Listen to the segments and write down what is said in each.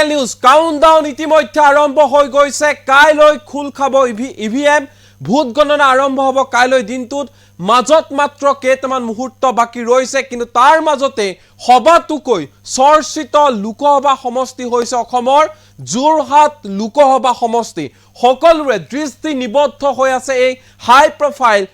News countdown ইতিমধ্যে আৰম্ভ হৈ গৈছে কাইলৈ খুল খাব ইভিএম ভোট গণনা আৰম্ভ হ'ব কাইলৈ দিনটোত মাজত মাত্ৰ কেইটামান মুহূৰ্ত বাকি ৰৈছে কিন্তু তাৰ মাজতে সবাতোকৈ চৰ্চিত লোকসভা সমষ্টি হৈছে অসমৰ যোৰহাট লোকসভা সমষ্টি সকলোৰে দৃষ্টি নিবদ্ধ হৈ আছে এই হাই প্ৰফাইল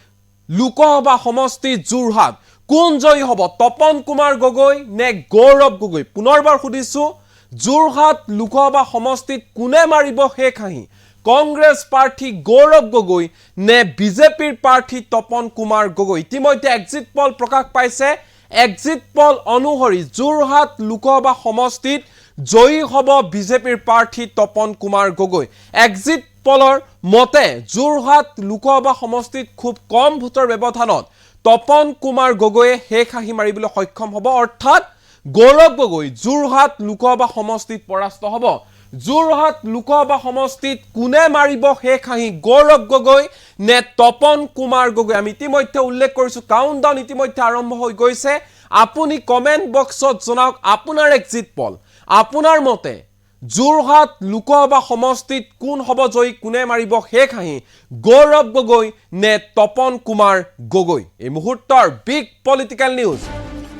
লোকসভা সমষ্টি যোৰহাট কোন জয়ী হ'ব তপন কুমাৰ গগৈ নে গৌৰৱ গগৈ পুনৰবাৰ সুধিছো যোৰহাট লোকসভা সমষ্টিত কোনে মাৰিব শেষ হাঁহি কংগ্ৰেছ প্ৰাৰ্থী গৌৰৱ গগৈ নে বিজেপিৰ প্ৰাৰ্থী তপন কুমাৰ গগৈ ইতিমধ্যে এক্সিট পল প্ৰকাশ পাইছে এক্সিট পল অনুসৰি যোৰহাট লোকসভা সমষ্টিত জয়ী হ'ব বিজেপিৰ প্ৰাৰ্থী তপন কুমাৰ গগৈ এক্সিট পলৰ মতে যোৰহাট লোকসভা সমষ্টিত খুব কম ভোটৰ ব্যৱধানত তপন কুমাৰ গগৈয়ে শেষ হাঁহি মাৰিবলৈ সক্ষম হ'ব অৰ্থাৎ গৌৰৱ গগৈ যোৰহাট লোকসভা সমষ্টিত পৰাস্ত হ'ব যোৰহাট লোকসভা সমষ্টিত কোনে মাৰিব শেষ হাঁহি গৌৰৱ গগৈ নে তপন কুমাৰ গগৈ আমি ইতিমধ্যে উল্লেখ কৰিছো কাউন্টডাউন ইতিমধ্যে আৰম্ভ হৈ গৈছে আপুনি কমেন্ট বক্সত জনাওক আপোনাৰ এক্সিট পল আপোনাৰ মতে যোৰহাট লোকসভা সমষ্টিত কোন হ'ব জয়ী কোনে মাৰিব শেষ হাঁহি গৌৰৱ গগৈ নে তপন কুমাৰ গগৈ এই মুহূৰ্তৰ big political news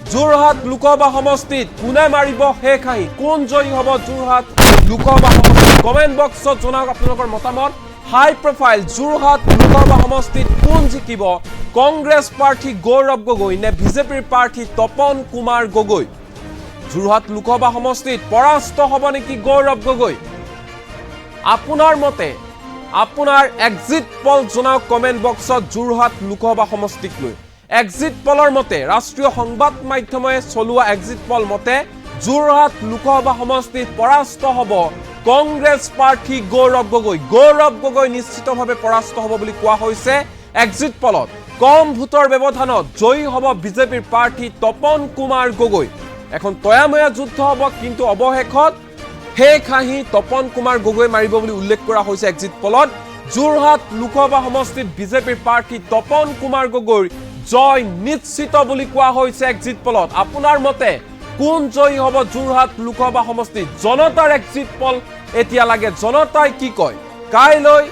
Jorhat Lok Sabha সমষ্টিত কোনে মাৰিব শেষ হাঁহি কোন জয়ী হ'ব যোৰহাট লোকসভা সমষ্টিত কমেন্ট বক্সত জনাওক আপোনালোকৰ মতামত হাই প্ৰফাইল যোৰহাট লোকসভা সমষ্টিত কোন জিকিব কংগ্ৰেছ প্ৰাৰ্থী গৌৰৱ গগৈ নে বিজেপিৰ প্ৰাৰ্থী তপন কুমাৰ গগৈ যোৰহাট লোকসভা সমষ্টিত পৰাস্ত হ'ব নেকি গৌৰৱ গগৈ আপোনাৰ মতে আপোনাৰ এক্সিট পল জনাওক কমেন্ট বক্সত যোৰহাট লোকসভা সমষ্টিক লৈ এক্সিট পলৰ মতে ৰাষ্ট্ৰীয় সংবাদ মাধ্যমে চলোৱা এক্সিট পল মতে যোৰহাট লোকসভা সমষ্টিত পৰাস্ত হ'ব কংগ্ৰেছ প্ৰাৰ্থী গৌৰৱ গগৈ নিশ্চিতভাৱে পৰাস্ত হ'ব বুলি কোৱা হৈছে এক্সিট পলত কম ভোটৰ ব্যৱধানত জয়ী হ'ব বিজেপিৰ প্ৰাৰ্থী তপন কুমাৰ গগৈ এখন তয়াময়া যুদ্ধ হ'ব কিন্তু অৱশেষত শেষ হাঁহি তপন কুমাৰ গগৈ মাৰিব বুলি উল্লেখ কৰা হৈছে এক্সিট পলত যোৰহাট লোকসভা সমষ্টিত বিজেপিৰ প্ৰাৰ্থী তপন কুমাৰ গগৈ জয় নিশ্চিত বুলি কোৱা হৈছে এক্সিট পলত আপোনাৰ মতে কোন জয়ী হ'ব যোৰহাট লোকসভা সমষ্টিত জনতাৰ এক্সিট পল এতিয়া লাগে জনতাই কি কয় কাইলৈ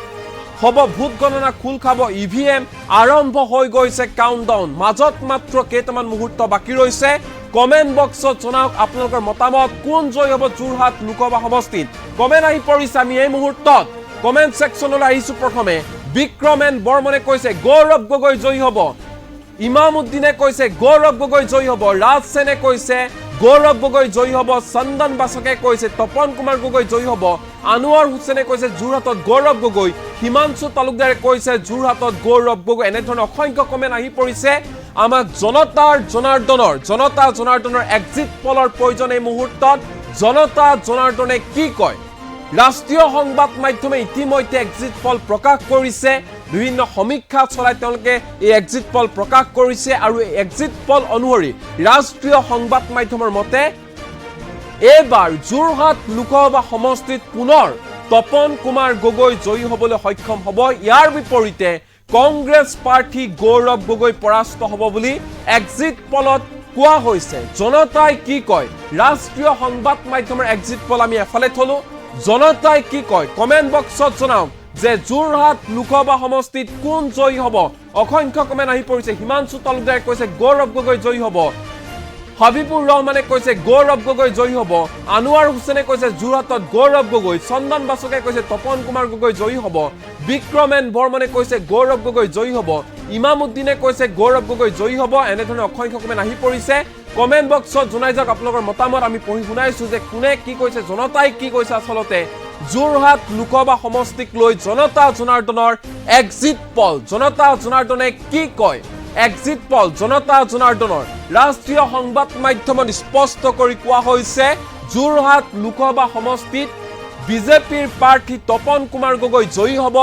হ'ব ভোট গণনা খুল খাব ইভিএম আৰম্ভ হৈ গৈছে কাউন্টডাউন মাজত মাত্ৰ কেইটামান মুহূৰ্ত বাকি ৰৈছে কমেন্ট বক্সত জনাওক আপোনালোকৰ মতামত কোন জয়ী হ'ব যোৰহাট লোকসভা সমষ্টিত কমেন্ট আহি পৰিছে আমি এই মুহূৰ্তত কমেন্ট সেকশনলৈ আহিছো প্ৰথমে বিক্ৰমেন বৰ্মনে কৈছে গৌৰৱ গগৈ জয়ী হ'ব ইমামউদ্দিনে কৈছে গৌৰৱ গগৈ জয়ী হ'ব ৰাজ সেনে কৈছে গৌৰৱ গগৈ জয়ী হ'ব চন্দন বাসকে কৈছে তপন কুমাৰ গগৈ জয়ী হ'ব আনোৱাৰ হুছেইনে কৈছে যোৰহাটত গৌৰৱ গগৈ হিমাংশু তালুকদাৰে কৈছে যোৰহাটত গৌৰৱ গগৈ এনেধৰণৰ অসংখ্য কমেন্ট আহি পৰিছে আমাক জনতা জনাৰ্দনৰ এক্সিট পলৰ প্ৰয়োজন এই মুহূৰ্তত জনতা জনাৰ্দনে কি কয় ৰাষ্ট্ৰীয় সংবাদ মাধ্যমে ইতিমধ্যে এক্সিট পল প্ৰকাশ কৰিছে বিভিন্ন সমীক্ষা চলাই তেওঁলোকে এই এক্সিট পল প্ৰকাশ কৰিছে আৰু এই এক্সিট পল অনুসৰি ৰাষ্ট্ৰীয় সংবাদ মাধ্যমৰ মতে এবাৰ যোৰহাট লোকসভা সমষ্টিত পুনৰ তপন কুমাৰ গগৈ জয়ী হ'বলৈ সক্ষম হ'ব ইয়াৰ বিপৰীতে কংগ্ৰেছ প্ৰাৰ্থী গৌৰৱ গগৈ পৰাস্ত হ'ব বুলি এক্সিট পলত কোৱা হৈছে জনতাই কি কয় ৰাষ্ট্ৰীয় সংবাদ মাধ্যমৰ এক্সিট পল আমি এফালে থলো জনতাই কি কয় কমেন্ট বক্সত জনাওক যে যোৰহাট লোকসভা সমষ্টিত কোন জয়ী হ'ব অসংখ্য কমেন্ট আহি পৰিছে হিমাংশু তালুকদাৰে কৈছে গৌৰৱ গগৈ জয়ী হ'ব হাবিবুৰ ৰহমানে কৈছে গৌৰৱ গগৈ জয়ী হ'ব আনোৱাৰ হুছেইনে কৈছে যোৰহাটত গৌৰৱ গগৈ চন্দন বাসকে কৈছে তপন কুমাৰ গগৈ জয়ী হ'ব বিক্ৰমেন বৰ্মনে কৈছে গৌৰৱ গগৈ জয়ী হ'ব ইমামউদ্দিনে কৈছে গৌৰৱ গগৈ জয়ী হ'ব এনেধৰণৰ অসংখ্য কমেন্ট আহি পৰিছে কমেন্ট বক্সত জনাই যাওক আপোনালোকৰ মতামত আমি পঢ়ি শুনাইছো যে কোনে কি কৈছে জনতাই কি কৈছে আচলতে যোৰহাট লোকসভা সমষ্টিক লৈ জনতা জনাৰ্দনৰ এক্সিট পল জনতা জনাৰ্দনে কি কয় এক্সিট পল জনতা জনাৰ্দনৰ ৰাষ্ট্ৰীয় সংবাদ মাধ্যমত স্পষ্ট কৰি কোৱা হৈছে যোৰহাট লোকসভা সমষ্টিত বিজেপিৰ প্ৰাৰ্থী তপন কুমাৰ গগৈ জয়ী হ'ব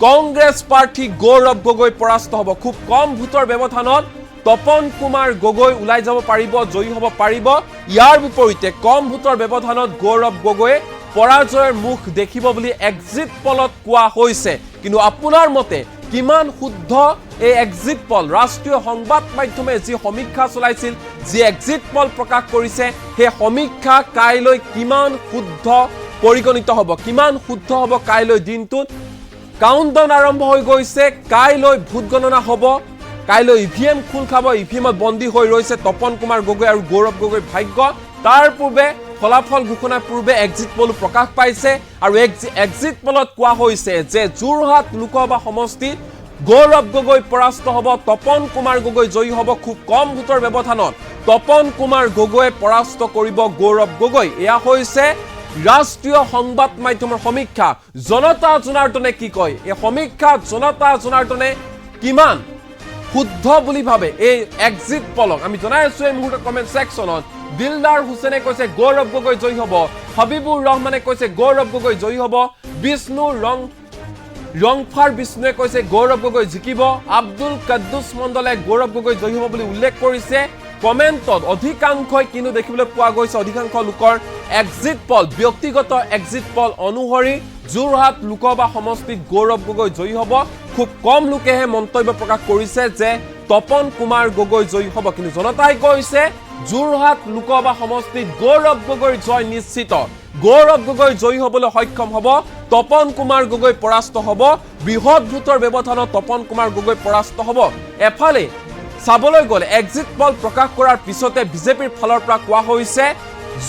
কংগ্ৰেছ প্ৰাৰ্থী গৌৰৱ গগৈ পৰাস্ত হ'ব খুব কম ভোটৰ ব্যৱধানত তপন কুমাৰ গগৈ ওলাই যাব পাৰিব জয়ী হ'ব পাৰিব ইয়াৰ বিপৰীতে কম ভোটৰ ব্যৱধানত গৌৰৱ গগৈ পৰাজয়ৰ মুখ দেখিব বুলি এক্সিট পলত কোৱা হৈছে কিন্তু আপোনাৰ মতে কিমান শুদ্ধ এই এক্সিট পল ৰাষ্ট্ৰীয় সংবাদ মাধ্যমে যি সমীক্ষা চলাইছিল যি এক্সিট পল প্ৰকাশ কৰিছে সেই সমীক্ষা কাইলৈ কিমান শুদ্ধ পৰিগণিত হ'ব কিমান শুদ্ধ হ'ব কাইলৈ দিনটোত কাউণ্টডাউন আৰম্ভ হৈ গৈছে কাইলৈ ভোট গণনা হ'ব কাইলৈ ইভিএম খোল খাব ইভিএমত বন্দী হৈ ৰৈছে তপন কুমাৰ গগৈ আৰু গৌৰৱ গগৈৰ ভাগ্য তাৰ পূৰ্বে ফলাফল ঘোষণাৰ পূৰ্বে এক্সিট পল প্ৰকাশ পাইছে আৰু এক্সিট পলত কোৱা হৈছে যে যোৰহাট লোকসভা সমষ্টিত গৌৰৱ গগৈ পৰাস্ত হ'ব তপন কুমাৰ গগৈ জয়ী হ'ব খুব কম ভোটৰ ব্যৱধানত তপন কুমাৰ গগৈয়ে পৰাস্ত কৰিব গৌৰৱ গগৈ এয়া হৈছে ৰাষ্ট্ৰীয় সংবাদ মাধ্যমৰ সমীক্ষা জনতা জনাৰ্দনে কি কয় এই সমীক্ষা জনতা জনাৰ্দনে কিমান শুদ্ধ বুলি ভাবে এই এক্সিট পলক আমি জনাই আছো এই মুহূৰ্তত কমেন্ট সেকশনত দিলদাৰ হুসেনে কৈছে গৌৰৱ গগৈ জয়ী হ'ব হাবিবুৰ ৰহমানে কৈছে গৌৰৱ গগৈ জয়ী হ'ব বিষ্ণু ৰংফাৰ বিষ্ণুৱে কৈছে গৌৰৱ গগৈ জিকিব আব্দুল কাদ্দুছ মণ্ডলে গৌৰৱ গগৈ জয়ী হ'ব বুলি উল্লেখ কৰিছে কমেন্টত অধিকাংশই কিন্তু দেখিবলৈ পোৱা গৈছে অধিকাংশ লোকৰ এক্সিট পল ব্যক্তিগত এক্সিট পল অনুসৰি যোৰহাট লোকসভা সমষ্টিত গৌৰৱ গগৈ জয়ী হ'ব খুব কম লোকেহে মন্তব্য প্ৰকাশ কৰিছে যে তপন কুমাৰ গগৈ জয়ী হ'ব কিন্তু জনতাই কৈছে যোৰহাট লোকসভা সমষ্টিত গৌৰৱ গগৈৰ জয় নিশ্চিত গৌৰৱ গগৈ জয়ী হ'বলৈ সক্ষম হ'ব তপন কুমাৰ গগৈ পৰাস্ত হ'ব বৃহৎ ভোটৰ ব্যৱধানত তপন কুমাৰ গগৈ পৰাস্ত হ'ব এফালে চাবলৈ গ'লে এক্সিট পল প্ৰকাশ কৰাৰ পিছতে বিজেপিৰ ফালৰ পৰা কোৱা হৈছে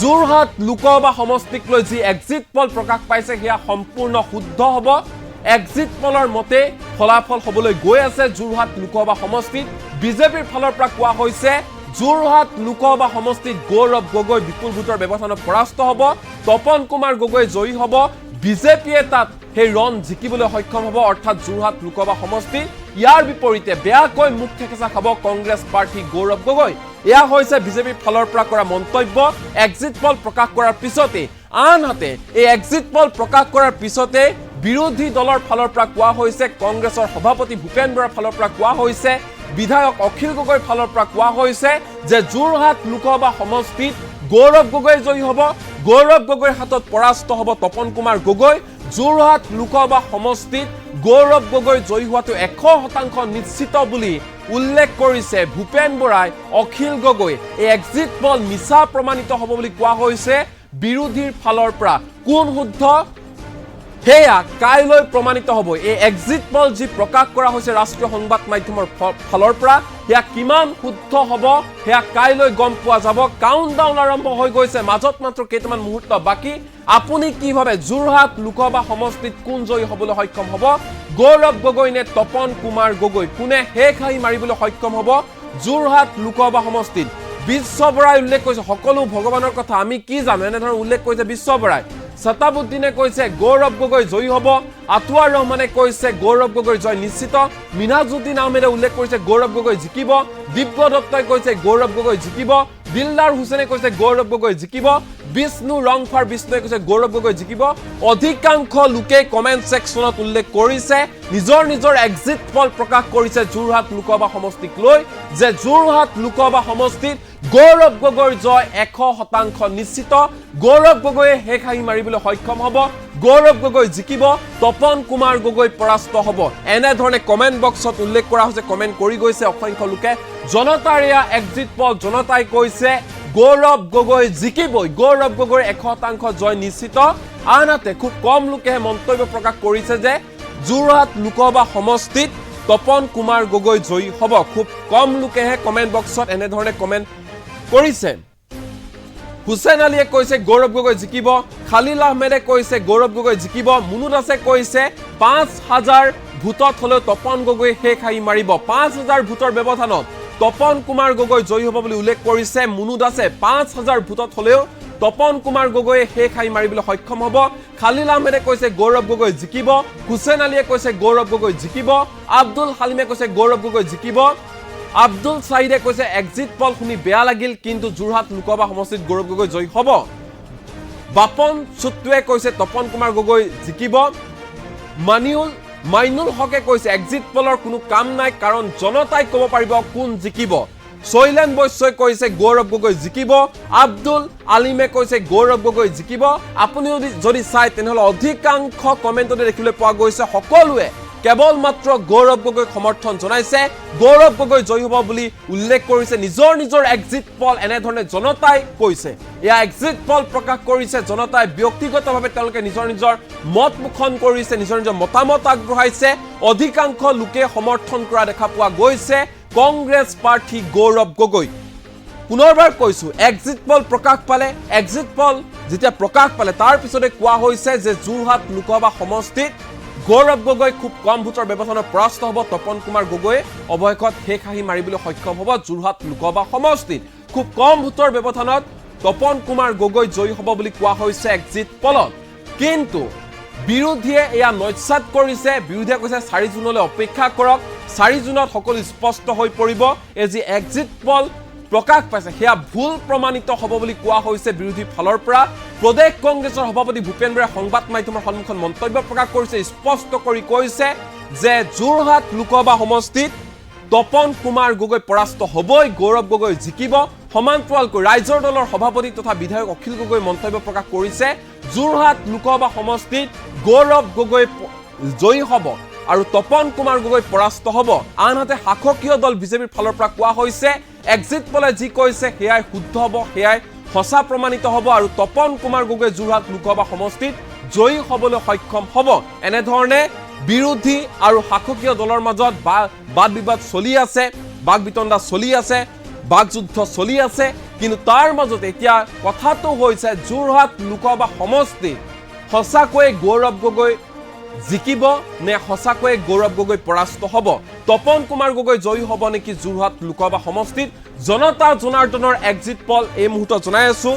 যোৰহাট লোকসভা সমষ্টিক লৈ যি এক্সিট পল প্ৰকাশ পাইছে সেয়া সম্পূৰ্ণ শুদ্ধ হ'ব এক্সিট পলৰ মতে ফলাফল হ'বলৈ গৈ আছে যোৰহাট লোকসভা সমষ্টিত বিজেপিৰ ফালৰ পৰা কোৱা হৈছে যোৰহাট লোকসভা সমষ্টিত গৌৰৱ গগৈ বিপুল ভোটৰ ব্যৱধানত পৰাস্ত হ'ব তপন কুমাৰ গগৈ জয়ী হ'ব বিজেপিয়ে তাত সেই ৰণ জিকিবলৈ সক্ষম হ'ব অৰ্থাৎ যোৰহাট লোকসভা সমষ্টি ইয়াৰ বিপৰীতে বেয়াকৈ মুখ থেকেচা খাব কংগ্ৰেছ প্ৰাৰ্থী গৌৰৱ গগৈ এয়া হৈছে বিজেপিৰ ফালৰ পৰা কৰা মন্তব্য এক্সিট পল প্ৰকাশ কৰাৰ পিছতে আনহাতে এই এক্সিট পল প্ৰকাশ কৰাৰ পিছতে বিৰোধী দলৰ ফালৰ পৰা কোৱা হৈছে কংগ্ৰেছৰ সভাপতি ভূপেন বৰাৰ ফালৰ পৰা কোৱা হৈছে বিধায়ক অখিল গগৈৰ ফালৰ পৰা কোৱা হৈছে যে যোৰহাট লোকসভা সমষ্টিত গৌৰৱ গগৈ জয়ী হ'ব গৌৰৱ গগৈৰ হাতত পৰাস্ত হ'ব তপন কুমাৰ গগৈ যোৰহাট লোকসভা সমষ্টিত গৌৰৱ গগৈ জয়ী হোৱাটো 100% নিশ্চিত বুলি উল্লেখ কৰিছে ভূপেন বৰাই অখিল গগৈ এই এক্সিট পল মিছা প্ৰমাণিত হ'ব বুলি কোৱা হৈছে বিৰোধীৰ ফালৰ পৰা কোন শুদ্ধ হেয়া কাইলৈ প্ৰমাণিত হ'ব এই এক্সিট পল যি প্ৰকাশ কৰা হৈছে ৰাষ্ট্ৰীয় সংবাদ মাধ্যমৰ ফালৰ পৰা হেয়া কিমান শুদ্ধ হ'ব হেয়া কাইলৈ গম পোৱা যাব কাউণ্টডাউন আৰম্ভ হৈ গৈছে মাজত মাত্ৰ কেইটামান মুহূৰ্ত বাকি আপুনি কি ভাবে যোৰহাট লোকসভা সমষ্টিত কোন জয়ী হ'বলৈ সক্ষম হ'ব গৌৰৱ গগৈ নে তপন কুমাৰ গগৈ কোনে হেক হাঁহি মাৰিবলৈ সক্ষম হ'ব যোৰহাট লোকসভা সমষ্টিত বিশ্ব বৰাই উল্লেখ কৰিছে সকলো ভগৱানৰ কথা আমি কি জানো এনেধৰণৰ উল্লেখ কৰিছে বিশ্ব বৰাই শতাবুদ্দিনে কৈছে গৌৰৱ গগৈ জয়ী হ'ব আতৱাৰ ৰহমানে কৈছে গৌৰৱ গগৈ জয় নিশ্চিত মিনাজুদ্দিন আহমেদে উল্লেখ কৰিছে গৌৰৱ গগৈ জিকিব দিব্য দত্তই কৈছে গৌৰৱ গগৈ জিকিব দিলদাৰ হুসেনে কৈছে গৌৰৱ গগৈ জিকিব বিষ্ণু ৰংফাৰ বিষ্ণুৱে কৈছে গৌৰৱ গগৈ জিকিব অধিকাংশ লোকে কমেন্ট সেকশনত উল্লেখ কৰিছে নিজৰ নিজৰ এক্সিট পল প্ৰকাশ কৰিছে যোৰহাট লোকসভা সমষ্টিক লৈ যে যোৰহাট লোকসভা সমষ্টিত গৌৰৱ গগৈৰ জয় 100% নিশ্চিত গৌৰৱ গগৈয়ে হেক হাঁহি মাৰিবলৈ সক্ষম হ'ব গৌৰৱ গগৈ জিকিব তপন কুমাৰ গগৈ পৰাস্ত হ'ব এনেধৰণে কমেন্ট বক্সত উল্লেখ কৰা হৈছে কমেন্ট কৰি গৈছে অসংখ্য লোকে জনতাৰ এয়া এক্সিট পল জনতাই কৈছে গৌৰৱ গগৈ জিকিবই গৌৰৱ গগৈৰ 100% জয় নিশ্চিত আনহাতে খুব কম লোকেহে মন্তব্য প্ৰকাশ কৰিছে যে যোৰহাট লোকসভা সমষ্টিত তপন কুমাৰ গগৈ জয়ী হ'ব খুব কম লোকেহে কমেন্ট বক্সত এনেধৰণে কমেন্ট কৰিছে হুসেন আলীয়ে কৈছে গৌৰৱ গগৈ জিকিব খালিল আহমেদে কৈছে গৌৰৱ গগৈ জিকিব মুনু দাসে কৈছে 5000 ভোটত হলেও তপন গগৈ হেক হাঁহি মাৰিব 5000 ভোটৰ ব্যৱধানত তপন কুমাৰ গগৈ জয়ী হ'ব বুলি উল্লেখ কৰিছে মুনু দাসে 5000 ভোটত হলেও তপন কুমাৰ গগৈয়ে হেক হাঁহি মাৰিবলৈ সক্ষম হ'ব খালিল আহমেদে কৈছে গৌৰৱ গগৈ জিকিব হুসেন আলীয়ে কৈছে গৌৰৱ গগৈ জিকিব আব্দুল হালিমে কৈছে গৌৰৱ গগৈ জিকিব আব্দুল সাইদে কৈছে এক্সিট পল শুনি বেয়া লাগিল কিন্তু যোৰহাট লোকসভা সমষ্টিত গৌৰৱ গগৈ জয়ী হ'ব বাপন চুটুৱে কৈছে তপন কুমাৰ গগৈ জিকিব মাইনুল হকে কৈছে এক্সিট পলৰ কোনো কাম নাই কাৰণ জনতাই ক'ব পাৰিব কোন জিকিব শৈলেন বৈশ্যই কৈছে গৌৰৱ গগৈ জিকিব আব্দুল আলিমে কৈছে গৌৰৱ গগৈ জিকিব আপুনি যদি চাই তেনেহলে অধিকাংশ কমেন্টতে দেখিবলৈ পোৱা গৈছে সকলোৱে কেৱল মাত্ৰ গৌৰৱ গগৈক সমৰ্থন জনাইছে গৌৰৱ গগৈ জয়ী হ'ব বুলি উল্লেখ কৰিছে নিজৰ এক্সিট পল এনেধৰণে জনতাই কৈছে এয়া এক্সিট পল প্ৰকাশ কৰিছে জনতাই ব্যক্তিগতভাৱে তেওঁলোকে নিজৰ মত মুখন কৰিছে নিজৰ মতামত আগবঢ়াইছে অধিকাংশ লোকে সমৰ্থন কৰা দেখা পোৱা গৈছে কংগ্ৰেছ প্ৰাৰ্থী গৌৰৱ গগৈ পুনৰবাৰ কৈছো এক্সিট পল প্ৰকাশ পালে এক্সিট পল যেতিয়া প্ৰকাশ পালে তাৰ পিছতে কোৱা হৈছে যে যোৰহাট লোকসভা সমষ্টিত গৌৰৱ গগৈ খুব কম ভোটৰ ব্যৱধানত পৰাস্ত হ'ব তপন কুমাৰ গগৈ অৱশেষত শেষ হাঁহি মাৰিবলৈ সক্ষম হ'ব যোৰহাট লোকসভা সমষ্টিত খুব কম ভোটৰ ব্যৱধানত তপন কুমাৰ গগৈ জয়ী হ'ব বুলি কোৱা হৈছে এক্সিট পলত কিন্তু বিৰোধীয়ে এয়া নস্যাৎ কৰিছে বিৰোধীয়ে কৈছে 4 জুনলৈ অপেক্ষা কৰক 4 জুনত সকলো স্পষ্ট হৈ পৰিব এই যি এক্সিট পল প্ৰকাশ পাইছে সেয়া ভুল প্ৰমাণিত হ'ব বুলি কোৱা হৈছে বিৰোধী ফালৰ পৰা প্ৰদেশ কংগ্ৰেছৰ সভাপতি ভূপেন বৰাই সংবাদ মাধ্যমৰ সন্মুখত মন্তব্য প্ৰকাশ কৰিছে স্পষ্ট কৰি কৈছে যে যোৰহাট লোকসভা সমষ্টিত তপন কুমাৰ গগৈ পৰাস্ত হ'বই গৌৰৱ গগৈ জিকিব সমান্তৰালকৈ ৰাইজৰ দলৰ সভাপতি তথা বিধায়ক অখিল গগৈ মন্তব্য প্ৰকাশ কৰিছে যোৰহাট লোকসভা সমষ্টিত গৌৰৱ গগৈ জয়ী হ'ব আৰু তপন কুমাৰ গগৈ পৰাস্ত হ'ব আনহাতে শাসকীয় দল বিজেপিৰ ফালৰ পৰা কোৱা হৈছে এক্সিট পলে যি কৈছে সেয়াই শুদ্ধ হ'ব সেয়াই সঁচা প্ৰমাণিত হ'ব আৰু তপন কুমাৰ গগৈ যোৰহাট লোকসভা সমষ্টিত জয়ী হ'বলৈ সক্ষম হ'ব এনেধৰণে বিৰোধী আৰু শাসকীয় দলৰ মাজত বাদ বিবাদ চলি আছে বাক বিতণ্ডা চলি আছে বাকযুদ্ধ চলি আছে কিন্তু তাৰ মাজত এতিয়া কথাটো হৈছে যোৰহাট লোকসভা সমষ্টিত সঁচাকৈ গৌৰৱ গগৈ জিকিব নে সঁচাকৈ গৌৰৱ গগৈ পৰাস্ত হ'ব তপন কুমাৰ গগৈ জয়ী হ'ব নেকি যোৰহাট লোকসভা সমষ্টিত জনতা জনাৰ্দনৰ এক্সিট পল এই মুহূৰ্তত জনাই আছো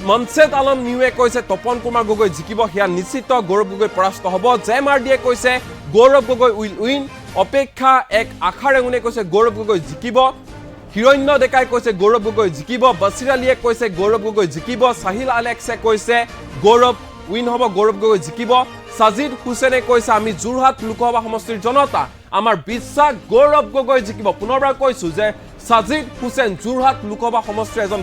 মনছেদ আলম নিউৱে কৈছে তপন কুমাৰ গগৈ জিকিব সেয়া নিশ্চিত গৌৰৱ গগৈ পৰাস্ত হ'ব জেএমআৰডিয়ে কৈছে গৌৰৱ গগৈ উইল উইন অপেক্ষা এক আশাৰ ৰেঙুনে কৈছে গৌৰৱ গগৈ জিকিব হিৰণ্য ডেকাই কৈছে গৌৰৱ গগৈ জিকিব বছিৰ আলীয়ে কৈছে গৌৰৱ গগৈ জিকিব সাহিল আলেক্সে কৈছে গৌৰৱ উইন হ'ব গৌৰৱ গগৈ জিকিব সাজিদ হুছেইনে কৈছে আমি যোৰহাট লোকসভা সমষ্টিৰ জনতা আমাৰ বিশ্বাস গৌৰৱ গগৈ জিকিব পুনৰবাৰ কৈছো যে সাজিদ হুছেইন যোৰহাট লোকসভা সমষ্টিৰ এজন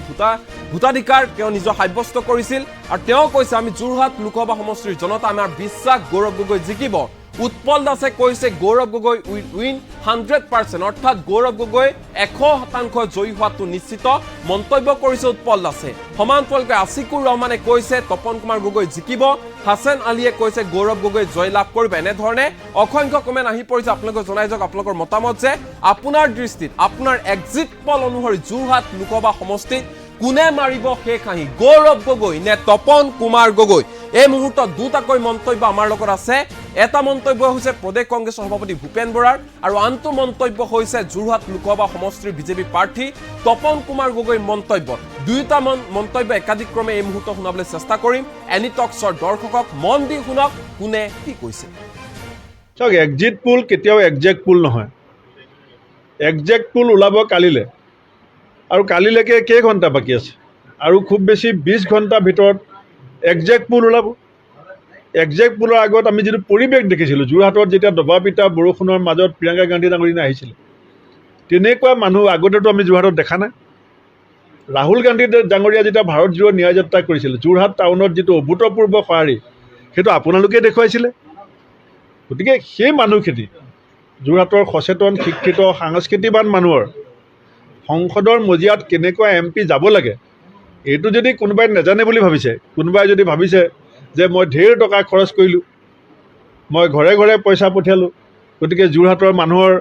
ভোটাধিকাৰ তেওঁ নিজৰ সাব্যস্ত কৰিছিল আৰু তেওঁ কৈছে আমি যোৰহাট লোকসভা সমষ্টিৰ জনতা আমাৰ বিশ্বাস গৌৰৱ গগৈ জিকিব উৎপল দাসে কৈছে গৌৰৱ গগৈ উইল উইন 100% অৰ্থাৎ গৌৰৱ গগৈ 100% জয়ী হোৱাটো নিশ্চিত মন্তব্য কৰিছে উৎপল দাসে সমান্তৰালকৈ আসিকুৰ ৰহমানে কৈছে তপন কুমাৰ গগৈ জিকিব হাছান আলীয়ে কৈছে গৌৰৱ গগৈ জয় লাভ কৰিব এনেধৰণে অসংখ্য কমেণ্ট আহি পৰিছে আপোনালোকে জনাই যাওক আপোনালোকৰ মতামত যে আপোনাৰ দৃষ্টিত আপোনাৰ এক্সিট পল অনুসৰি যোৰহাট লোকসভা সমষ্টিত কোনে মাৰিব শেষ হাঁহি গৌৰৱ গগৈ নে তপন কুমাৰ গগৈ এই মুহূৰ্তত দুটাকৈ মন্তব্য আমাৰ লগত আছে এটা মন্তব্য হৈছে প্ৰদেশ কংগ্ৰেছৰ সভাপতি ভূপেন বৰাৰ আৰু আনটো মন্তব্য হৈছে যোৰহাট লোকসভা সমষ্টিৰ বিজেপি প্ৰাৰ্থী তপন কুমাৰ গগৈৰ মন্তব্য দুয়োটা মন্তব্য একাধিক্ৰমে এই মুহূৰ্তত শুনাবলৈ চেষ্টা কৰিম এনি টক্সৰ দৰ্শকক মন দি শুনক কোনে কি কৈছে চাওক এক্সিট পোল কেতিয়াও একজেক্ট পোল নহয় একজেক্ট পোল ওলাব কালিলৈ আৰু কালিলৈকে কেই ঘণ্টা বাকী আছে আৰু খুব বেছি 20 ঘণ্টাৰ ভিতৰত একজেক্ট পোল ওলাব একজেক্ট পোলৰ আগত আমি যিটো পৰিৱেশ দেখিছিলোঁ যোৰহাটত যেতিয়া দবা পিটা বৰষুণৰ মাজত প্ৰিয়ংকা গান্ধী ডাঙৰীয়া আহিছিলে তেনেকুৱা মানুহ আগতেতো আমি যোৰহাটত দেখা নাই ৰাহুল গান্ধী ডাঙৰীয়া যেতিয়া ভাৰত জোড়ো ন্যায় যাত্ৰা কৰিছিল যোৰহাট টাউনত যিটো অভূতপূৰ্ব সঁহাৰি সেইটো আপোনালোকে দেখুৱাইছিলে গতিকে সেই মানুহখিনি যোৰহাটৰ সচেতন শিক্ষিত সাংস্কৃতিবান মানুহৰ সংসদৰ মজিয়াত কেনেকুৱা এমপি যাব লাগে এইটো যদি কোনোবাই নাজানে বুলি ভাবিছে কোনোবাই যদি ভাবিছে যে মই ঢেৰ টকা খৰচ কৰিলোঁ মই ঘৰে ঘৰে পইচা পঠিয়ালোঁ গতিকে যোৰহাটৰ মানুহৰ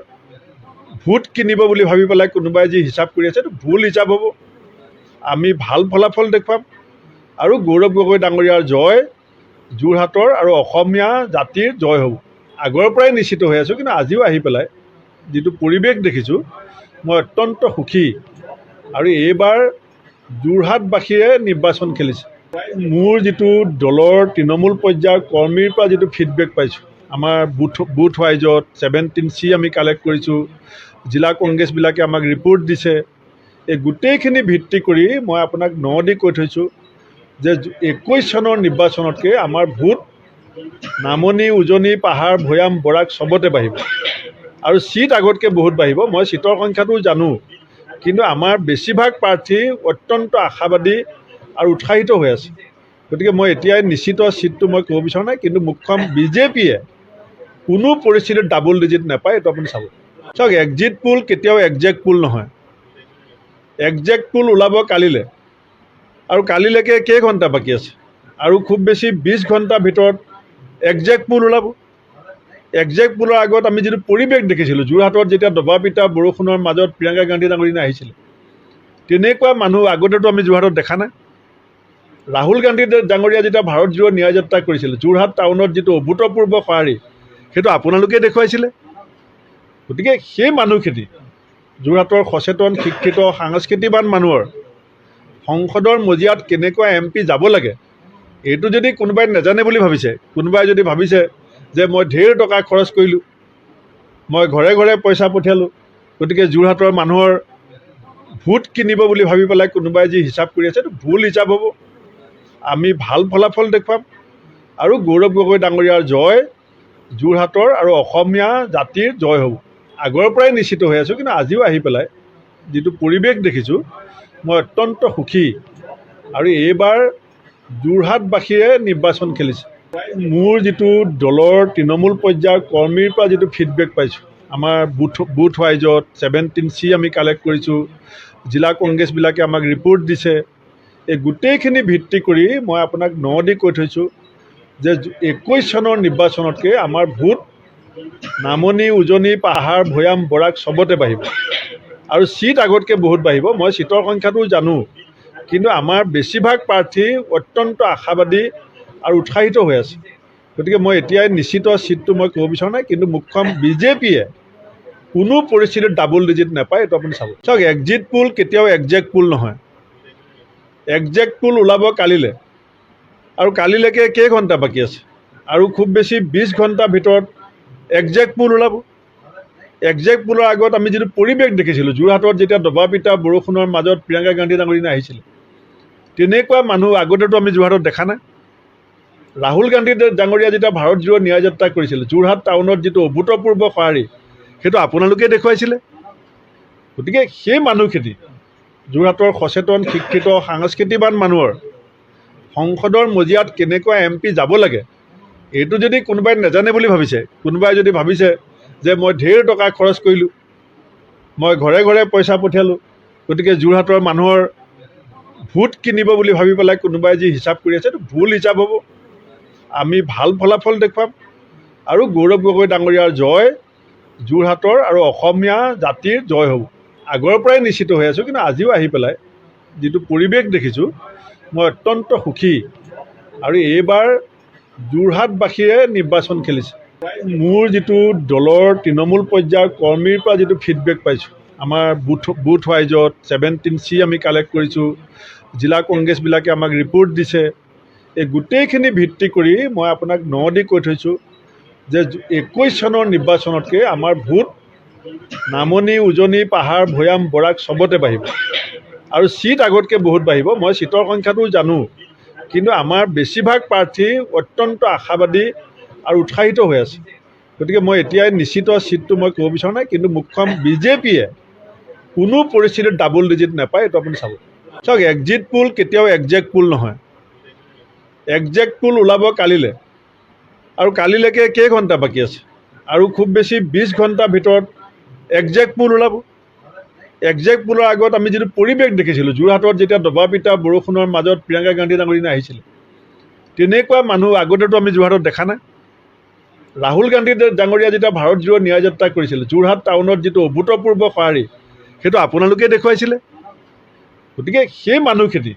ভোট কিনিব বুলি ভাবি পেলাই কোনোবাই যি হিচাপ কৰি আছে এইটো ভুল হিচাপ হ'ব আমি ভাল ফলাফল দেখুৱাম আৰু গৌৰৱ গগৈ ডাঙৰীয়াৰ জয় যোৰহাটৰ আৰু অসমীয়া জাতিৰ জয় হ'ব আগৰ পৰাই নিশ্চিত হৈ আছোঁ কিন্তু আজিও আহি পেলাই যিটো পৰিৱেশ দেখিছোঁ মই অত্যন্ত সুখী আৰু এইবাৰ যোৰহাটবাসীয়ে নিৰ্বাচন খেলিছে মোৰ যিটো দলৰ তৃণমূল পৰ্যায়ৰ কৰ্মীৰ পৰা যিটো ফিডবেক পাইছোঁ আমাৰ বুথ ৱাইজত 17C আমি কালেক্ট কৰিছোঁ জিলা কংগ্ৰেছবিলাকে আমাক ৰিপৰ্ট দিছে এই গোটেইখিনি ভিত্তি কৰি মই আপোনাক দি কৈ থৈছোঁ যে 21 চনৰ নিৰ্বাচনতকৈ আমাৰ ভোট নামনি উজনি পাহাৰ ভৈয়াম বৰাক চবতে বাঢ়িব আৰু সিট আগতকৈ বহুত বাঢ়িব মই সিটৰ সংখ্যাটো জানো কিন্তু আমাৰ বেছিভাগ প্ৰাৰ্থী অত্যন্ত আশাবাদী আৰু উৎসাহিত হৈ আছে গতিকে মই এতিয়াই নিশ্চিত সিটটো মই ক'ব বিচৰা নাই কিন্তু মুখ্যম বিজেপিয়ে কোনো পৰিস্থিতিত ডাবল ডিজিট নাপায়। এইটো আপুনি চাব। চাওক, এক্সিট পোল কেতিয়াও একজেক্ট পোল নহয়। একজেক্ট পোল ওলাব কালিলৈ, আৰু কালিলৈকে কেইঘণ্টা বাকী আছে, আৰু খুব বেছি 20 ঘণ্টাৰ ভিতৰত একজেক্ট পোল ওলাব। একজেক্ট পোলৰ আগত আমি যিটো পৰিৱেশ দেখিছিলোঁ, যোৰহাটত যেতিয়া দবা পিটা বৰষুণৰ মাজত প্ৰিয়ংকা গান্ধী ডাঙৰীয়া আহিছিলে, তেনেকুৱা মানুহ আগতেতো আমি যোৰহাটত দেখা নাই। ৰাহুল গান্ধী ডাঙৰীয়া যেতিয়া ভাৰত জোড়ো ন্যায় যাত্ৰা কৰিছিল, যোৰহাট টাউনত যিটো অভূতপূৰ্ব সঁহাৰি, সেইটো আপোনালোকে দেখুৱাইছিলে। গতিকে সেই মানুহখিনি যোৰহাটৰ সচেতন, শিক্ষিত, সাংস্কৃতিবান মানুহৰ সংসদৰ মজিয়াত কেনেকুৱা MP যাব লাগে, এইটো যদি কোনোবাই নাজানে বুলি ভাবিছে, কোনোবাই যদি ভাবিছে যে মই ঢেৰ টকা খৰচ কৰিলোঁ, মই ঘৰে ঘৰে পইচা পঠিয়ালোঁ, গতিকে যোৰহাটৰ মানুহৰ ভোট কিনিব বুলি ভাবি পেলাই কোনোবাই যি হিচাপ কৰি আছে, এইটো ভুল হিচাপ হ'ব। আমি ভাল ফলাফল দেখুৱাম, আৰু গৌৰৱ গগৈ ডাঙৰীয়াৰ জয় যোৰহাটৰ আৰু অসমীয়া জাতিৰ জয় হ'ব। আগৰ পৰাই নিশ্চিত হৈ আছোঁ, কিন্তু আজিও আহি পেলাই যিটো পৰিৱেশ দেখিছোঁ, মই অত্যন্ত সুখী। আৰু এইবাৰ যোৰহাটবাসীয়ে নিৰ্বাচন খেলিছে। মোৰ যিটো দলৰ তৃণমূল পৰ্যায়ৰ কৰ্মীৰ পৰা যিটো ফিডবেক পাইছোঁ, আমাৰ বুথ ৱাইজত 17C আমি কালেক্ট কৰিছোঁ, জিলা কংগ্ৰেছবিলাকে আমাক ৰিপৰ্ট দিছে। এই গোটেইখিনি ভিত্তি কৰি মই আপোনাক দি কৈ থৈছোঁ যে 21 চনৰ নিৰ্বাচনতকৈ আমাৰ ভোট নামনি, উজনি, পাহাৰ, ভৈয়াম, বৰাক চবতে বাঢ়িব, আৰু চিট আগতকৈ বহুত বাঢ়িব। মই চিটৰ সংখ্যাটো জানো, কিন্তু আমাৰ বেছিভাগ প্ৰাৰ্থী অত্যন্ত আশাবাদী আৰু উৎসাহিত হৈ আছে। গতিকে মই এতিয়াই নিশ্চিত চিটটো মই ক'ব বিচৰা নাই, কিন্তু মুখ্যম BJPয়ে কোনো পৰিস্থিতিত ডাবল ডিজিট নাপায়। এইটো আপুনি চাব। চাওক, এক্সিট পোল কেতিয়াও একজেক্ট পোল নহয়। একজেক্ট পোল ওলাব কালিলৈ, আৰু কালিলৈকে কেইঘণ্টা বাকী আছে, আৰু খুব বেছি 20 ঘণ্টাৰ ভিতৰত একজেক্ট পোল ওলাব। একজেক্ট পোলৰ আগত আমি যিটো পৰিৱেশ দেখিছিলোঁ, যোৰহাটত যেতিয়া দবা পিটা বৰষুণৰ মাজত প্ৰিয়ংকা গান্ধী ডাঙৰীয়া আহিছিলে, তেনেকুৱা মানুহ আগতেতো আমি যোৰহাটত দেখা নাই। ৰাহুল গান্ধী ডাঙৰীয়া যেতিয়া ভাৰত জোড়ো ন্যায় যাত্ৰা কৰিছিল, যোৰহাট টাউনত যিটো অভূতপূৰ্ব সঁহাৰি, সেইটো আপোনালোকে দেখুৱাইছিলে। গতিকে সেই মানুহখিনি যোৰহাটৰ সচেতন, শিক্ষিত, সাংস্কৃতিবান মানুহৰ সংসদৰ মজিয়াত কেনেকুৱা MP যাব লাগে, এইটো যদি কোনোবাই নাজানে বুলি ভাবিছে, কোনোবাই যদি ভাবিছে যে মই ঢেৰ টকা খৰচ কৰিলোঁ, মই ঘৰে ঘৰে পইচা পঠিয়ালোঁ, গতিকে যোৰহাটৰ মানুহৰ ভোট কিনিব বুলি ভাবি পেলাই কোনোবাই যি হিচাপ কৰি আছে, এইটো ভুল হিচাপ হ'ব। আমি ভাল ফলাফল দেখুৱাম, আৰু গৌৰৱ গগৈ ডাঙৰীয়াৰ জয় যোৰহাটৰ আৰু অসমীয়া জাতিৰ জয় হ'ব। আগৰ পৰাই নিশ্চিত হৈ আছোঁ, কিন্তু আজিও আহি পেলাই যিটো পৰিৱেশ দেখিছোঁ, মই অত্যন্ত সুখী। আৰু এইবাৰ যোৰহাটবাসীয়ে নিৰ্বাচন খেলিছে। মোৰ যিটো দলৰ তৃণমূল পৰ্যায়ৰ কৰ্মীৰ পৰা যিটো ফিডবেক পাইছোঁ, আমাৰ বুথ ৱাইজত 17C আমি কালেক্ট কৰিছোঁ, জিলা কংগ্ৰেছবিলাকে আমাক ৰিপৰ্ট দিছে। এই গোটেইখিনি ভিত্তি কৰি মই আপোনাক দি কৈ থৈছোঁ যে 21 চনৰ নিৰ্বাচনতকৈ আমাৰ ভোট নামনি, উজনি, পাহাৰ, ভৈয়াম, বৰাক চবতে বাঢ়িব, আৰু চিট আগতকৈ বহুত বাঢ়িব। মই চিটৰ সংখ্যাটো জানো, কিন্তু আমাৰ বেছিভাগ প্ৰাৰ্থী অত্যন্ত আশাবাদী আৰু উৎসাহিত হৈ আছে। গতিকে মই এতিয়াই নিশ্চিত চিটটো মই ক'ব বিচৰা নাই, কিন্তু মুখ্যম BJPয়ে কোনো পৰিস্থিতিত ডাবল ডিজিট নাপায়। এইটো আপুনি চাব। চাওক, এক্সিট পোল কেতিয়াও একজেক্ট পোল নহয়। একজেক্ট পোল ওলাব কালিলৈ, আৰু কালিলৈকে কেইঘণ্টা বাকী আছে, আৰু খুব বেছি 20 ঘণ্টাৰ ভিতৰত একজেক্ট পোল ওলাব। একজেক্ট পোলৰ আগত আমি যিটো পৰিৱেশ দেখিছিলোঁ, যোৰহাটত যেতিয়া দবা পিটা বৰষুণৰ মাজত প্ৰিয়ংকা গান্ধী ডাঙৰীয়া আহিছিলে, তেনেকুৱা মানুহ আগতেতো আমি যোৰহাটত দেখা নাই। ৰাহুল গান্ধী ডাঙৰীয়া যেতিয়া ভাৰত জোড়ো ন্যায় যাত্ৰা কৰিছিল, যোৰহাট টাউনত যিটো অভূতপূৰ্ব সঁহাৰি, সেইটো আপোনালোকে দেখুৱাইছিলে। গতিকে সেই মানুহখিনি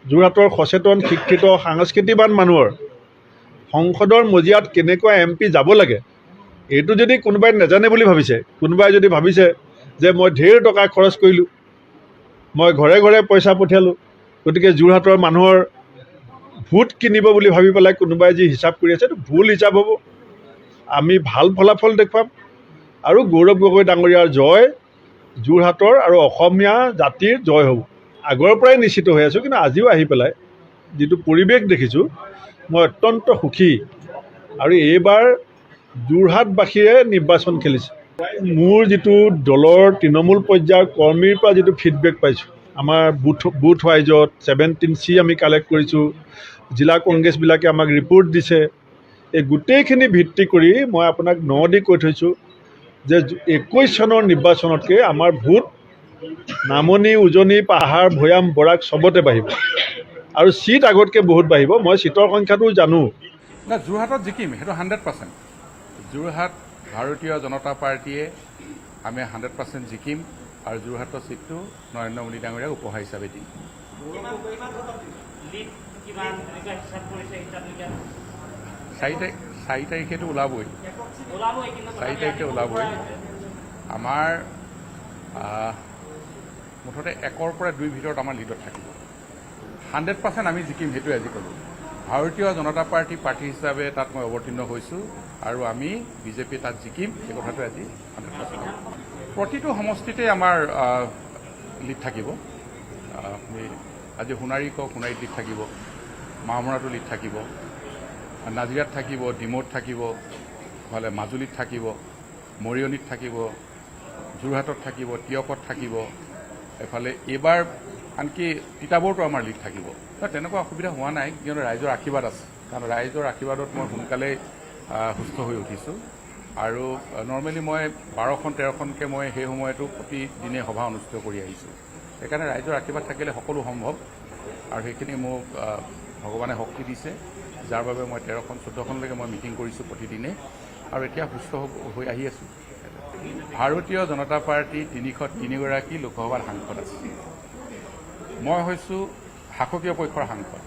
যোৰহাটৰ সচেতন, শিক্ষিত, সাংস্কৃতিবান মানুহৰ সংসদৰ মজিয়াত কেনেকুৱা MP যাব লাগে, এইটো যদি কোনোবাই নাজানে বুলি ভাবিছে, কোনোবাই যদি ভাবিছে যে মই ঢেৰ টকা খৰচ কৰিলোঁ, মই ঘৰে ঘৰে পইচা পঠিয়ালোঁ, গতিকে যোৰহাটৰ মানুহৰ ভোট কিনিব বুলি ভাবি পেলাই কোনোবাই যি হিচাপ কৰি আছে, এইটো ভুল হিচাপ হ'ব। আমি ভাল ফলাফল দেখুৱাম, আৰু গৌৰৱ গগৈ ডাঙৰীয়াৰ জয় যোৰহাটৰ আৰু অসমীয়া জাতিৰ জয় হ'ব। আগৰ পৰাই নিশ্চিত হৈ আছোঁ, কিন্তু আজিও আহি পেলাই যিটো পৰিৱেশ দেখিছোঁ, মই অত্যন্ত সুখী। আৰু এইবাৰ যোৰহাটবাসীয়ে নিৰ্বাচন খেলিছে। মোৰ যিটো দলৰ তৃণমূল পৰ্যায়ৰ কৰ্মীৰ পৰা যিটো ফিডবেক পাইছোঁ, আমাৰ বুথ ৱাইজত 17C আমি কালেক্ট কৰিছোঁ, জিলা কংগ্ৰেছবিলাকে আমাক ৰিপৰ্ট দিছে। এই গোটেইখিনি ভিত্তি কৰি মই আপোনাক দি কৈ থৈছোঁ যে 21 চনৰ নিৰ্বাচনতকৈ আমাৰ ভোট নামনি উজনি পাহাৰ ভৈয়াম বৰাক চবতে বাঢ়িব আৰু চিট আগতকৈ বহুত বাঢ়িব। মই চিটৰ সংখ্যাটো জানো। না যোৰহাটত জিকিম সেইটো 100%। যোৰহাট ভাৰতীয় জনতা পাৰ্টীয়ে আমি 100% জিকিম আৰু যোৰহাটৰ চিটটো নৰেন্দ্ৰ মোদী ডাঙৰীয়াক উপহাৰ হিচাপে দিম। 4 তাৰিখেতো ওলাবই, 4 তাৰিখে ওলাবই। আমাৰ মুঠতে 1ৰ পৰা 2ৰ ভিতৰত আমাৰ লিডত থাকিব। 100% আমি জিকিম সেইটোৱে আজি ক'লোঁ। ভাৰতীয় জনতা পাৰ্টী প্ৰাৰ্থী হিচাপে তাত মই অৱতীৰ্ণ হৈছোঁ আৰু আমি বিজেপি তাত জিকিম সেই কথাটো আজি 100%। প্ৰতিটো সমষ্টিতে আমাৰ লিড থাকিব। আজি সোণাৰী কওক, সোণাৰীত লিড থাকিব, মাহমৰাতো লিড থাকিব, নাজিৰাত থাকিব, ডিমৌত থাকিব, ইফালে মাজুলীত থাকিব, মৰিয়নিত থাকিব, যোৰহাটত থাকিব, টিয়কত থাকিব, এফালে এইবাৰ আনকি তিতাবৰতো আমাৰ লিড থাকিব। তেনেকুৱা অসুবিধা হোৱা নাই, কিয়নো ৰাইজৰ আশীৰ্বাদ আছে। কাৰণ ৰাইজৰ আশীৰ্বাদত মই সোনকালেই সুস্থ হৈ উঠিছোঁ আৰু নৰ্মেলি মই 12খন-13খনকৈ মই সেই সময়তো প্ৰতিদিনে সভা অনুষ্ঠিত কৰি আহিছোঁ। সেইকাৰণে ৰাইজৰ আশীৰ্বাদ থাকিলে সকলো সম্ভৱ আৰু সেইখিনি মোক ভগৱানে শক্তি দিছে, যাৰ বাবে মই 13খন-14খনলৈকে মই মিটিং কৰিছোঁ প্ৰতিদিনে আৰু এতিয়া সুস্থ হৈ আহি আছোঁ। ভাৰতীয় জনতা পাৰ্টী 303গৰাকী লোকসভাৰ সাংসদ আছে। মই হৈছোঁ শাসকীয় পক্ষৰ সাংসদ।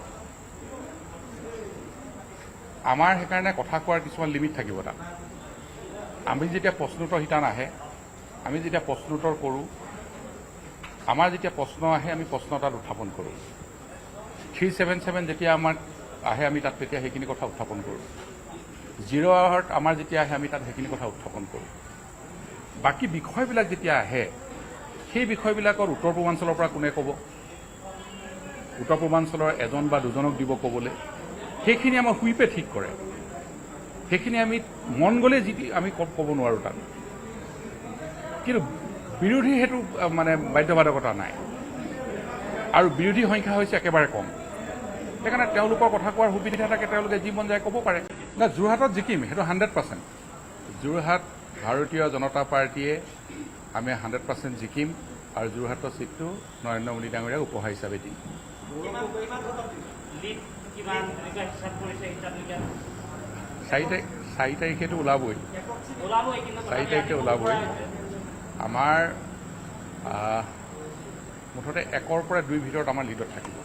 আমাৰ সেইকাৰণে কথা কোৱাৰ কিছুমান লিমিট থাকিব তাত। আমি যেতিয়া প্ৰশ্নোত্তৰ শিতান আহে, আমি যেতিয়া প্ৰশ্নোত্তৰ কৰোঁ, আমাৰ যেতিয়া প্ৰশ্ন আহে আমি প্ৰশ্ন তাত উত্থাপন কৰোঁ। 377 যেতিয়া আমাক আহে আমি তাত তেতিয়া সেইখিনি কথা উত্থাপন কৰোঁ। 0 আৱাৰত আমাৰ যেতিয়া আহে আমি তাত সেইখিনি কথা উত্থাপন কৰোঁ। বাকী বিষয়বিলাক যেতিয়া আহে সেই বিষয়বিলাকৰ উত্তৰ পূৰ্বাঞ্চলৰ পৰা কোনে ক'ব, উত্তৰ পূৰ্বাঞ্চলৰ এজন বা দুজনক দিব ক'বলৈ, সেইখিনি আমাৰ হুইপে ঠিক কৰে। সেইখিনি আমি মন গ'লে যি আমি ক'ব নোৱাৰোঁ তাত। কিন্তু বিৰোধী সেইটো মানে বাধ্যবাধকতা নাই আৰু বিৰোধী সংখ্যা হৈছে একেবাৰে কম। সেইকাৰণে তেওঁলোকৰ কথা কোৱাৰ সুবিধা থাকে, তেওঁলোকে যি মন যায় ক'ব পাৰে। না যোৰহাটত জিকিম সেইটো 100%। যোৰহাট ভাৰতীয় জনতা পাৰ্টীয়ে আমি 100% জিকিম আৰু যোৰহাটৰ চিটটো নৰেন্দ্ৰ মোদী ডাঙৰীয়াক উপহাৰ হিচাপে দিম। 4 তাৰিখেতো ওলাবই, 4 তাৰিখে ওলাবই। আমাৰ মুঠতে 1ৰ পৰা 2ৰ ভিতৰত আমাৰ লিডত থাকিব।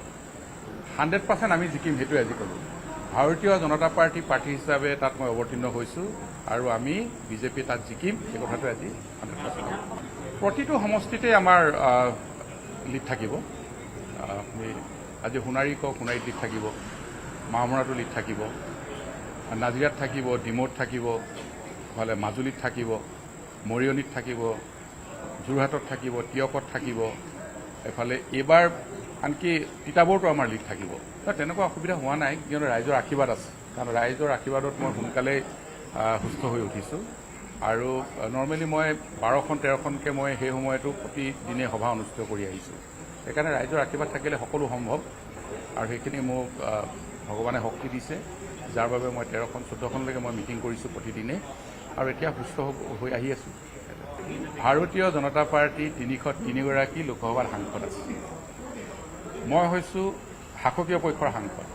100% আমি জিকিম সেইটোৱে আজি ক'লোঁ। ভাৰতীয় জনতা পাৰ্টী প্ৰাৰ্থী হিচাপে তাত মই অৱতীৰ্ণ হৈছোঁ আৰু আমি বিজেপি তাত জিকিম সেই কথাটো আজি 100%। প্ৰতিটো সমষ্টিতে আমাৰ লিড থাকিব। আজি সোণাৰী কওক, সোণাৰীত লিড থাকিব, মাহমৰাতো লিড থাকিব, নাজিৰাত থাকিব, ডিমৌত থাকিব, ইফালে মাজুলীত থাকিব, মৰিয়নিত থাকিব, যোৰহাটত থাকিব, টিয়কত থাকিব, এফালে এইবাৰ আনকি তিতাবৰতো আমাৰ লিড থাকিব। তেনেকুৱা অসুবিধা হোৱা নাই, কিয়নো ৰাইজৰ আশীৰ্বাদ আছে। কাৰণ ৰাইজৰ আশীৰ্বাদত মই সোনকালেই সুস্থ হৈ উঠিছোঁ আৰু নৰ্মেলি মই 12খন-13খনকৈ মই সেই সময়তো প্ৰতিদিনে সভা অনুষ্ঠিত কৰি আহিছোঁ। সেইকাৰণে ৰাইজৰ আশীৰ্বাদ থাকিলে সকলো সম্ভৱ আৰু সেইখিনি মোক ভগৱানে শক্তি দিছে, যাৰ বাবে মই 13খন-14খনলৈকে মই মিটিং কৰিছোঁ প্ৰতিদিনে আৰু এতিয়া সুস্থ হৈ আহি আছোঁ। ভাৰতীয় জনতা পাৰ্টী 303গৰাকী লোকসভাৰ সাংসদ আছে। মই হৈছোঁ শাসকীয় পক্ষৰ সাংসদ।